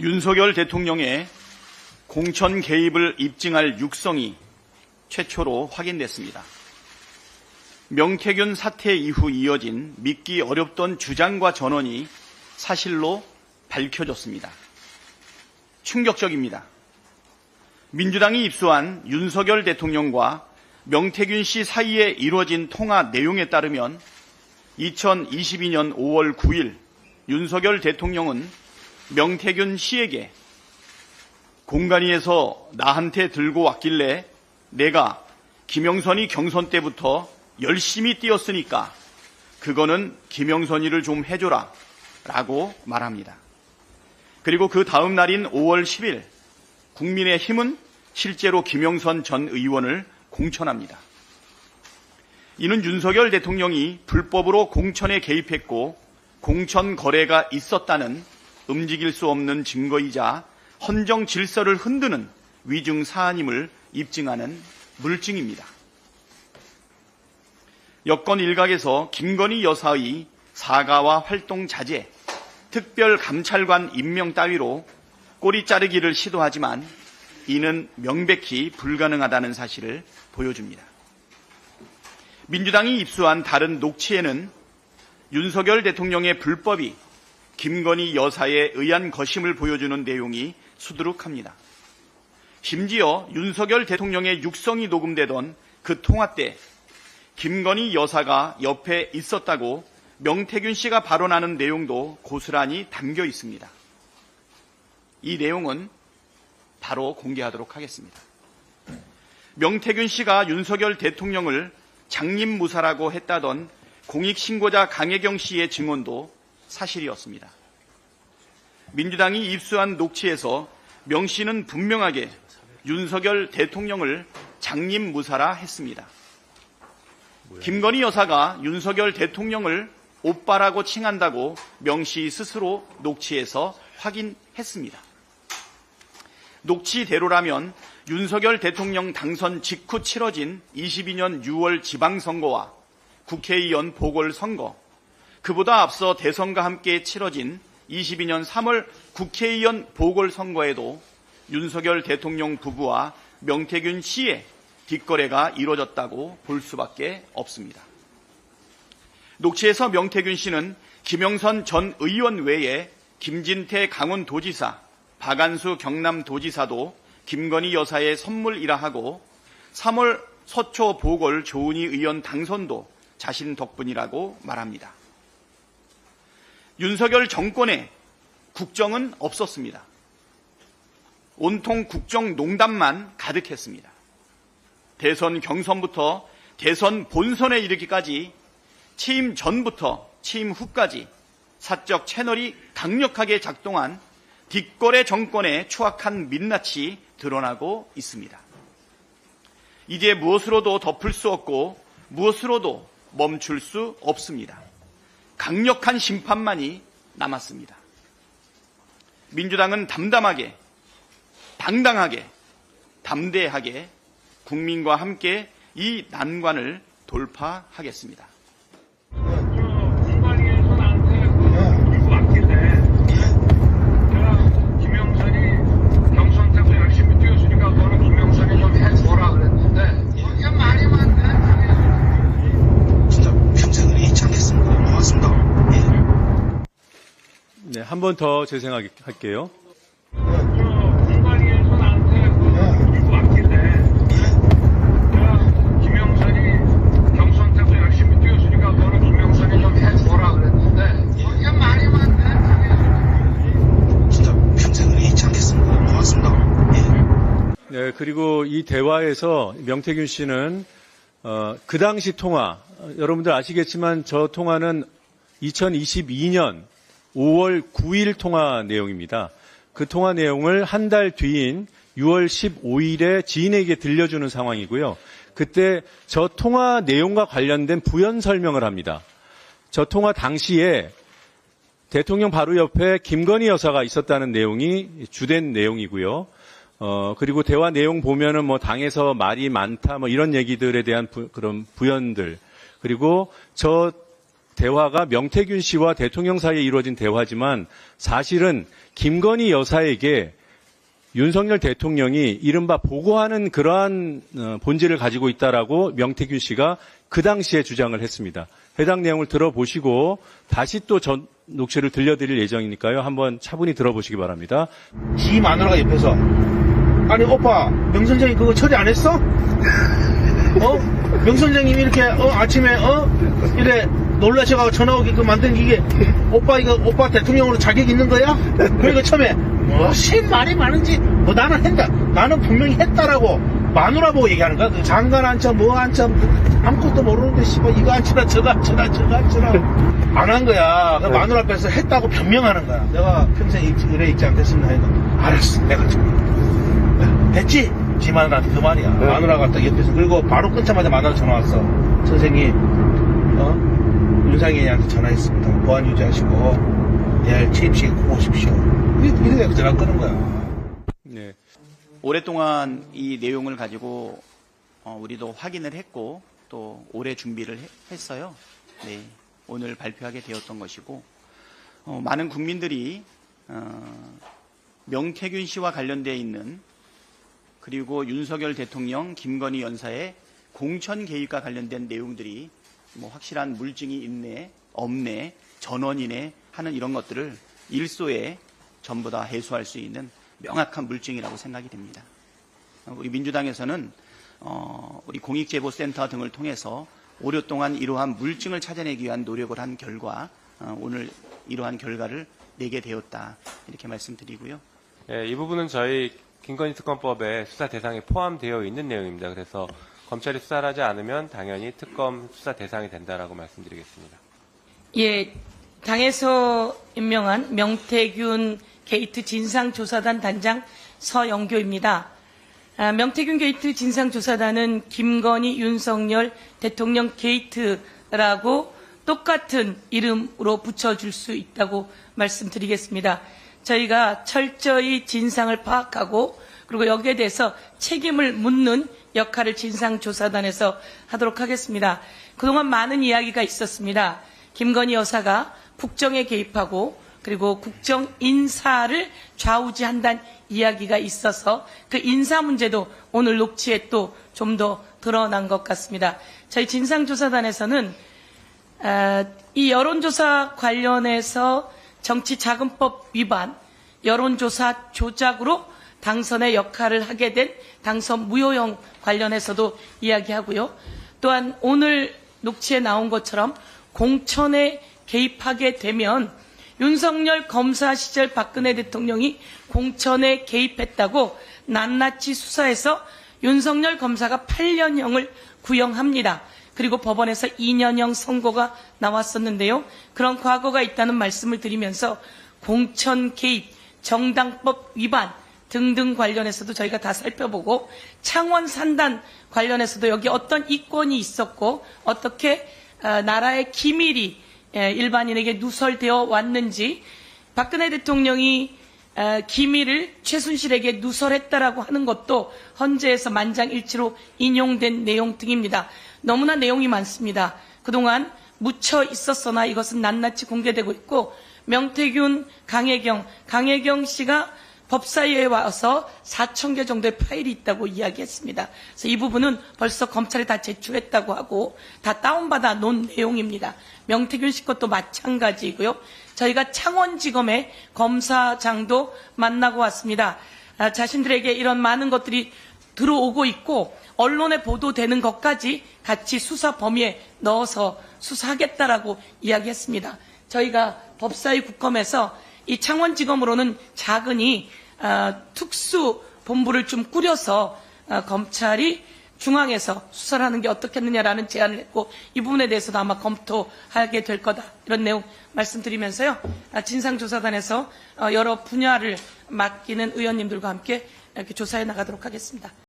윤석열 대통령의 공천 개입을 입증할 육성이 최초로 확인됐습니다. 명태균 사태 이후 이어진 믿기 어렵던 주장과 전언이 사실로 밝혀졌습니다. 충격적입니다. 민주당이 입수한 윤석열 대통령과 명태균 씨 사이에 이루어진 통화 내용에 따르면 2022년 5월 9일 윤석열 대통령은 명태균 씨에게 공간위에서 나한테 들고 왔길래 내가 김영선이 경선 때부터 열심히 뛰었으니까 그거는 김영선이를 좀 해줘라 라고 말합니다. 그리고 그 다음 날인 5월 10일 국민의힘은 실제로 김영선 전 의원을 공천합니다. 이는 윤석열 대통령이 불법으로 공천에 개입했고 공천 거래가 있었다는 움직일 수 없는 증거이자 헌정 질서를 흔드는 위중 사안임을 입증하는 물증입니다. 여권 일각에서 김건희 여사의 사과와 활동 자제, 특별감찰관 임명 따위로 꼬리 자르기를 시도하지만 이는 명백히 불가능하다는 사실을 보여줍니다. 민주당이 입수한 다른 녹취에는 윤석열 대통령의 불법이 김건희 여사에 의한 것임을 보여주는 내용이 수두룩합니다. 심지어 윤석열 대통령의 육성이 녹음되던 그 통화 때 김건희 여사가 옆에 있었다고 명태균 씨가 발언하는 내용도 고스란히 담겨 있습니다. 이 내용은 바로 공개하도록 하겠습니다. 명태균 씨가 윤석열 대통령을 장님무사라고 했다던 공익신고자 강혜경 씨의 증언도 사실이었습니다. 민주당이 입수한 녹취에서 명 씨는 분명하게 윤석열 대통령을 장님무사라 했습니다. 김건희 여사가 윤석열 대통령을 오빠라고 칭한다고 명 씨 스스로 녹취에서 확인했습니다. 녹취대로라면 윤석열 대통령 당선 직후 치러진 22년 6월 지방선거와 국회의원 보궐선거, 그보다 앞서 대선과 함께 치러진 22년 3월 국회의원 보궐선거에도 윤석열 대통령 부부와 명태균 씨의 뒷거래가 이루어졌다고 볼 수밖에 없습니다. 녹취에서 명태균 씨는 김영선 전 의원 외에 김진태 강원도지사, 박안수 경남도지사도 김건희 여사의 선물이라 하고 3월 서초 보궐 조은희 의원 당선도 자신 덕분이라고 말합니다. 윤석열 정권에 국정은 없었습니다. 온통 국정농단만 가득했습니다. 대선 경선부터 대선 본선에 이르기까지 취임 전부터 취임 후까지 사적 채널이 강력하게 작동한 뒷거래 정권의 추악한 민낯이 드러나고 있습니다. 이제 무엇으로도 덮을 수 없고 무엇으로도 멈출 수 없습니다. 강력한 심판만이 남았습니다. 민주당은 담담하게, 당당하게, 담대하게 국민과 함께 이 난관을 돌파하겠습니다. 공관위에서 나한테 들고 왔길래 제가 김영선이 경선 때도 열심히 뛰었으니까 너는 김영선이 좀 해줘라 그랬는데 이게 말이 많네. 진짜 평생을 잊지 않겠습니다. 고맙습니다. 네, 한 번 더 재생할게요. 공관위에서 나한테 들고 왔길래 제가 김영선이 경선 때도 열심히 뛰었으니까 너는 김영선이 좀 해줘라 그랬는데 이게 말이 많네. 진짜 평생을 잊지 않겠습니다. 고맙습니다. 네, 그리고 이 대화에서 명태균 씨는 그 당시 통화, 여러분들 아시겠지만 저 통화는 2022년 5월 9일 통화 내용입니다. 그 통화 내용을 한 달 뒤인 6월 15일에 지인에게 들려주는 상황이고요. 그때 저 통화 내용과 관련된 부연 설명을 합니다. 저 통화 당시에 대통령 바로 옆에 김건희 여사가 있었다는 내용이 주된 내용이고요. 그리고 대화 내용 보면은 뭐 당에서 말이 많다 뭐 이런 얘기들에 대한 그런 부연들, 그리고 저 대화가 명태균 씨와 대통령 사이에 이루어진 대화지만 사실은 김건희 여사에게 윤석열 대통령이 이른바 보고하는 그러한 본질을 가지고 있다라고 명태균 씨가 그 당시에 주장을 했습니다. 해당 내용을 들어보시고 다시 또 전 녹취를 들려드릴 예정이니까요. 한번 차분히 들어보시기 바랍니다. 지 마누라가 옆에서 아니 오빠 명 선생님 그거 처리 안 했어? 명 선생님이 이렇게 아침에 이래 놀라셔가지고 전화 오게끔 만든 이게 오빠 대통령으로 자격 있는 거야? 그러니까 처음에 무슨 말이 많은지 나는 했다 나는 분명히 했다라고 마누라 보고 얘기하는 거야. 그 장관 앉혀 뭐 앉혀 아무것도 모르는데 씨발 이거 앉혀라 저거 앉혀라 안 한 거야. 그 마누라 앞에서 했다고 변명하는 거야. 내가 평생 의뢰 있지 않겠습니다 하니까 알았어 내가 좀 됐지? 지 마누라한테 그 말이야. 마누라가 딱 옆에서 그리고 바로 끊자마자 마누라 전화 왔어. 선생님 윤상현이한테 전화했습니다. 보안 유지하시고 내일 취임식에 꼭 오십시오. 이렇게 전화 끄는 거야. 네. 오랫동안 이 내용을 가지고 우리도 확인을 했고 또 오래 준비를 했어요. 네, 오늘 발표하게 되었던 것이고 많은 국민들이 명태균 씨와 관련되어 있는 그리고 윤석열 대통령, 김건희 여사의 공천 개입과 관련된 내용들이 뭐 확실한 물증이 있네, 없네, 전원이네 하는 이런 것들을 일소에 전부 다 해소할 수 있는 명확한 물증이라고 생각이 됩니다. 우리 민주당에서는 우리 공익제보센터 등을 통해서 오랫동안 이러한 물증을 찾아내기 위한 노력을 한 결과 오늘 이러한 결과를 내게 되었다 이렇게 말씀드리고요. 네, 이 부분은 저희 김건희 특검법에 수사 대상에 포함되어 있는 내용입니다. 그래서 검찰이 수사를 하지 않으면 당연히 특검 수사 대상이 된다라고 말씀드리겠습니다. 예, 당에서 임명한 명태균 게이트 진상조사단 단장 서영교입니다. 명태균 게이트 진상조사단은 김건희, 윤석열 대통령 게이트라고 똑같은 이름으로 붙여줄 수 있다고 말씀드리겠습니다. 저희가 철저히 진상을 파악하고 그리고 여기에 대해서 책임을 묻는 역할을 진상조사단에서 하도록 하겠습니다. 그동안 많은 이야기가 있었습니다. 김건희 여사가 국정에 개입하고 그리고 국정 인사를 좌우지한다는 이야기가 있어서 그 인사 문제도 오늘 녹취에 또 좀 더 드러난 것 같습니다. 저희 진상조사단에서는 이 여론조사 관련해서 정치자금법 위반, 여론조사 조작으로 당선의 역할을 하게 된 당선 무효형 관련해서도 이야기하고요. 또한 오늘 녹취에 나온 것처럼 공천에 개입하게 되면 윤석열 검사 시절 박근혜 대통령이 공천에 개입했다고 낱낱이 수사해서 윤석열 검사가 8년형을 구형합니다. 그리고 법원에서 2년형 선고가 나왔었는데요. 그런 과거가 있다는 말씀을 드리면서 공천 개입, 정당법 위반 등등 관련해서도 저희가 다 살펴보고 창원 산단 관련해서도 여기 어떤 이권이 있었고 어떻게 나라의 기밀이 일반인에게 누설되어 왔는지 박근혜 대통령이 기밀을 최순실에게 누설했다라고 하는 것도 헌재에서 만장일치로 인용된 내용 등입니다. 너무나 내용이 많습니다. 그동안 묻혀 있었으나 이것은 낱낱이 공개되고 있고 명태균, 강혜경 씨가 법사위에 와서 4,000개 정도의 파일이 있다고 이야기했습니다. 그래서 이 부분은 벌써 검찰에 다 제출했다고 하고 다 다운받아 놓은 내용입니다. 명태균 씨 것도 마찬가지이고요. 저희가 창원지검의 검사장도 만나고 왔습니다. 자신들에게 이런 많은 것들이 들어오고 있고 언론에 보도되는 것까지 같이 수사 범위에 넣어서 수사하겠다라고 이야기했습니다. 저희가 법사위 국검에서 이 창원지검으로는 작으니 특수본부를 좀 꾸려서 검찰이 중앙에서 수사를 하는 게 어떻겠느냐라는 제안을 했고 이 부분에 대해서도 아마 검토하게 될 거다 이런 내용 말씀드리면서요. 진상조사단에서 여러 분야를 맡기는 의원님들과 함께 이렇게 조사해 나가도록 하겠습니다.